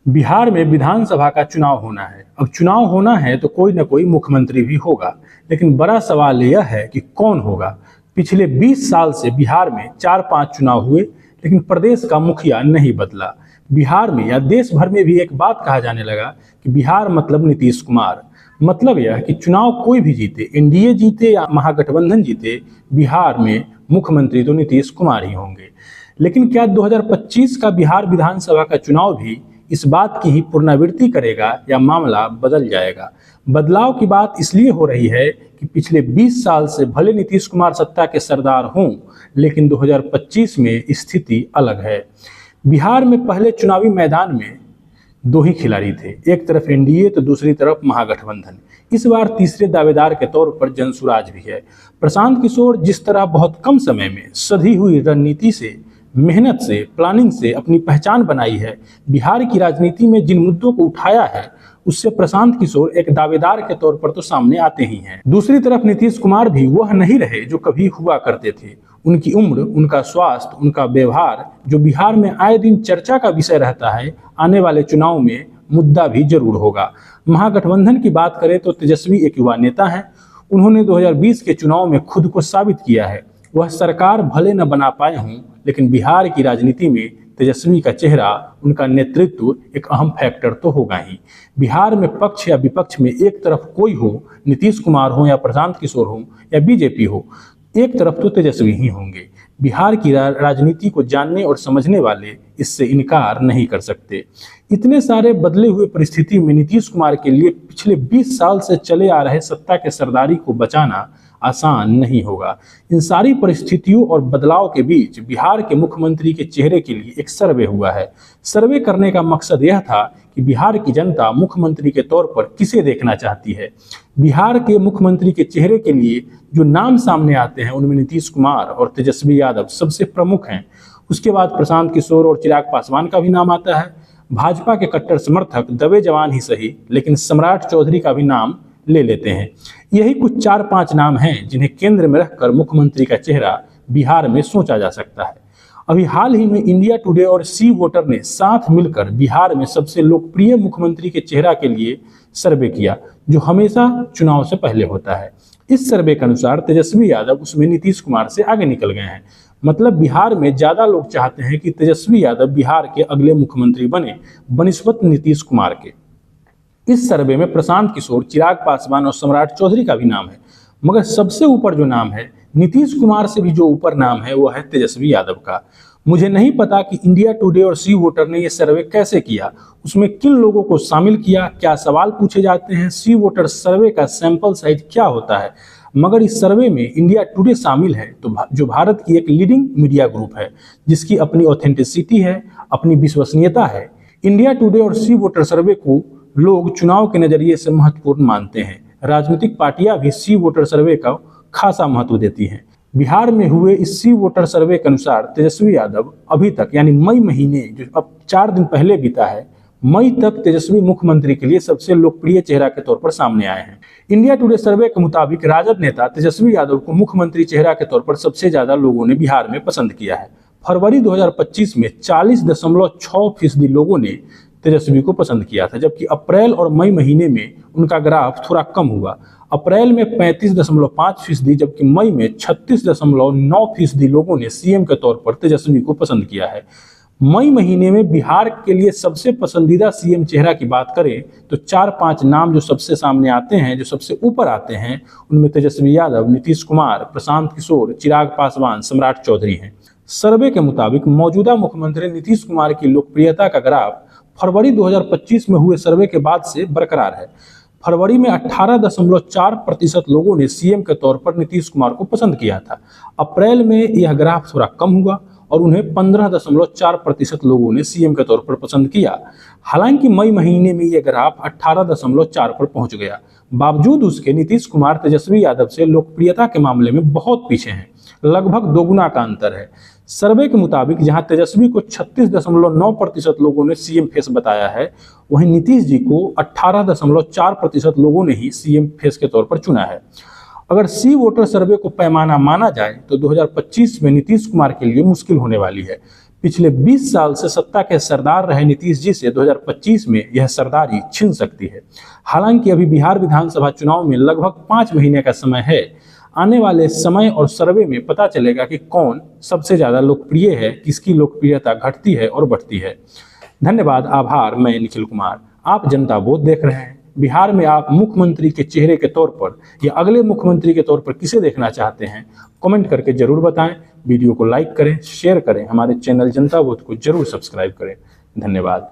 बिहार में विधानसभा का चुनाव होना है। अब चुनाव होना है तो कोई ना कोई मुख्यमंत्री भी होगा, लेकिन बड़ा सवाल यह है कि कौन होगा। पिछले 20 साल से बिहार में 4-5 चुनाव हुए, लेकिन प्रदेश का मुखिया नहीं बदला। बिहार में या देश भर में भी एक बात कहा जाने लगा कि बिहार मतलब नीतीश कुमार। मतलब यह कि चुनाव कोई भी जीते, एनडीए जीते या महागठबंधन जीते, बिहार में मुख्यमंत्री तो नीतीश कुमार ही होंगे। लेकिन क्या 2025 का बिहार विधानसभा का चुनाव भी इस बात की ही पुनरावृत्ति करेगा या मामला बदल जाएगा? बदलाव की बात इसलिए हो रही है कि पिछले 20 साल से भले नीतीश कुमार सत्ता के सरदार हों, लेकिन 2025 में स्थिति अलग है। बिहार में पहले चुनावी मैदान में दो ही खिलाड़ी थे, एक तरफ एनडीए तो दूसरी तरफ महागठबंधन। इस बार तीसरे दावेदार के तौर पर जनसुराज भी है। प्रशांत किशोर जिस तरह बहुत कम समय में सधी हुई रणनीति से, मेहनत से, प्लानिंग से अपनी पहचान बनाई है, बिहार की राजनीति में जिन मुद्दों को उठाया है, उससे प्रशांत किशोर एक दावेदार के तौर पर तो सामने आते ही हैं। दूसरी तरफ नीतीश कुमार भी वह नहीं रहे जो कभी हुआ करते थे। उनकी उम्र, उनका स्वास्थ्य, उनका व्यवहार जो बिहार में आए दिन चर्चा का विषय रहता है, आने वाले चुनाव में मुद्दा भी जरूर होगा। महागठबंधन की बात करें तो तेजस्वी एक युवा नेता हैं। उन्होंने 2020 के चुनाव में खुद को साबित किया है। वह सरकार भले न बना पाए हों, लेकिन बिहार की राजनीति में तेजस्वी का चेहरा, उनका नेतृत्व एक अहम फैक्टर तो होगा ही। बिहार में पक्ष या विपक्ष में एक तरफ कोई हो, नीतीश कुमार हो या प्रशांत किशोर हो या बीजेपी हो, एक तरफ तो तेजस्वी ही होंगे। बिहार की राजनीति को जानने और समझने वाले इससे इनकार नहीं कर सकते। इतने सारे बदले हुए परिस्थिति में नीतीश कुमार के लिए पिछले 20 साल से चले आ रहे सत्ता के सरदारी को बचाना आसान नहीं होगा। इन सारी परिस्थितियों और बदलाव के बीच बिहार के मुख्यमंत्री के चेहरे के लिए एक सर्वे हुआ है। सर्वे करने का मकसद यह था कि बिहार की जनता मुख्यमंत्री के तौर पर किसे देखना चाहती है। बिहार के मुख्यमंत्री के चेहरे के लिए जो नाम सामने आते हैं, उनमें नीतीश कुमार और तेजस्वी यादव सबसे प्रमुख हैं। उसके बाद प्रशांत किशोर और चिराग पासवान का भी नाम आता है। भाजपा के कट्टर समर्थक दबे जवान ही सही, लेकिन सम्राट चौधरी का भी नाम ले लेते हैं। यही कुछ 4-5 नाम हैं जिन्हें केंद्र में रखकर मुख्यमंत्री का चेहरा बिहार में सोचा जा सकता है। अभी हाल ही में इंडिया टुडे और सी वोटर ने साथ मिलकर बिहार में सबसे लोकप्रिय मुख्यमंत्री के चेहरा के लिए सर्वे किया, जो हमेशा चुनाव से पहले होता है। इस सर्वे के अनुसार तेजस्वी यादव उसमें नीतीश कुमार से आगे निकल गए हैं। मतलब बिहार में ज्यादा लोग चाहते हैं कि तेजस्वी यादव बिहार के अगले मुख्यमंत्री बने बनिस्बत नीतीश कुमार के। इस सर्वे में प्रशांत किशोर, चिराग पासवान और सम्राट चौधरी का भी नाम है, मगर सबसे ऊपर जो नाम है, नीतीश कुमार से भी जो ऊपर नाम है, वो है तेजस्वी यादव का। मुझे नहीं पता कि इंडिया टुडे और सी वोटर ने यह सर्वे कैसे किया, उसमें किन लोगों को शामिल किया, क्या सवाल पूछे जाते हैं, सी वोटर सर्वे का सैंपल साइज क्या होता है। मगर इस सर्वे में इंडिया टुडे शामिल है, तो जो भारत की एक लीडिंग मीडिया ग्रुप है, जिसकी अपनी ऑथेंटिसिटी है, अपनी विश्वसनीयता है। इंडिया टुडे और सी वोटर सर्वे को लोग चुनाव के नजरिए से महत्वपूर्ण मानते हैं। राजनीतिक पार्टियां भी सी वोटर सर्वे का खासा महत्व देती हैं। बिहार में हुए इस सी वोटर सर्वे के अनुसार तेजस्वी यादव अभी तक, यानी मई महीने जो अब 4 दिन पहले बीता है, मई तक तेजस्वी मुख्यमंत्री के लिए सबसे लोकप्रिय चेहरा के तौर पर सामने आए हैं। इंडिया टुडे सर्वे के मुताबिक राजद नेता तेजस्वी यादव को मुख्यमंत्री चेहरा के तौर पर सबसे ज्यादा लोगों ने बिहार में पसंद किया है। फरवरी 2025 में 40.6% लोगों ने तेजस्वी को पसंद किया था, जबकि अप्रैल और मई महीने में उनका ग्राफ थोड़ा कम हुआ। अप्रैल में 35.5%, जबकि मई में 36.9% लोगों ने सीएम के तौर पर तेजस्वी को पसंद किया है। मई महीने में बिहार के लिए सबसे पसंदीदा सीएम चेहरा की बात करें तो 4-5 नाम जो सबसे सामने आते हैं, जो सबसे ऊपर आते हैं, उनमें तेजस्वी यादव, नीतीश कुमार, प्रशांत किशोर, चिराग पासवान, सम्राट चौधरी हैं। सर्वे के मुताबिक मौजूदा मुख्यमंत्री नीतीश कुमार की लोकप्रियता का ग्राफ फरवरी 2025 में हुए सर्वे के बाद से बरकरार है। फरवरी में 18.4% लोगों ने सीएम के तौर पर नीतीश कुमार को पसंद किया था। अप्रैल में यह ग्राफ थोड़ा कम हुआ और उन्हें 15.4% लोगों ने सीएम के तौर पर पसंद किया। हालांकि मई महीने में यह ग्राफ 18.4 पर पहुंच गया। बावजूद उसके नीतीश कुमार तेजस्वी यादव से लोकप्रियता के मामले में बहुत पीछे हैं, लगभग 2 गुना का अंतर है। सर्वे के मुताबिक जहां तेजस्वी को 36.9% लोगों ने सीएम फेस बताया है, वहीं नीतीश जी को 18.4% लोगों ने ही सीएम फेस के तौर पर चुना है। अगर सी वोटर सर्वे को पैमाना माना जाए तो 2025 में नीतीश कुमार के लिए मुश्किल होने वाली है। पिछले 20 साल से सत्ता के सरदार रहे नीतीश जी से 2025 में यह सरदारी छिन सकती है। हालांकि अभी बिहार विधानसभा चुनाव में लगभग 5 महीने का समय है। आने वाले समय और सर्वे में पता चलेगा कि कौन सबसे ज्यादा लोकप्रिय है, किसकी लोकप्रियता घटती है और बढ़ती है। धन्यवाद, आभार। मैं निखिल कुमार, आप जनता वोट देख रहे हैं। बिहार में आप मुख्यमंत्री के चेहरे के तौर पर या अगले मुख्यमंत्री के तौर पर किसे देखना चाहते हैं, कमेंट करके जरूर बताएं। वीडियो को लाइक करें, शेयर करें, हमारे चैनल जनता वोट को जरूर सब्सक्राइब करें। धन्यवाद।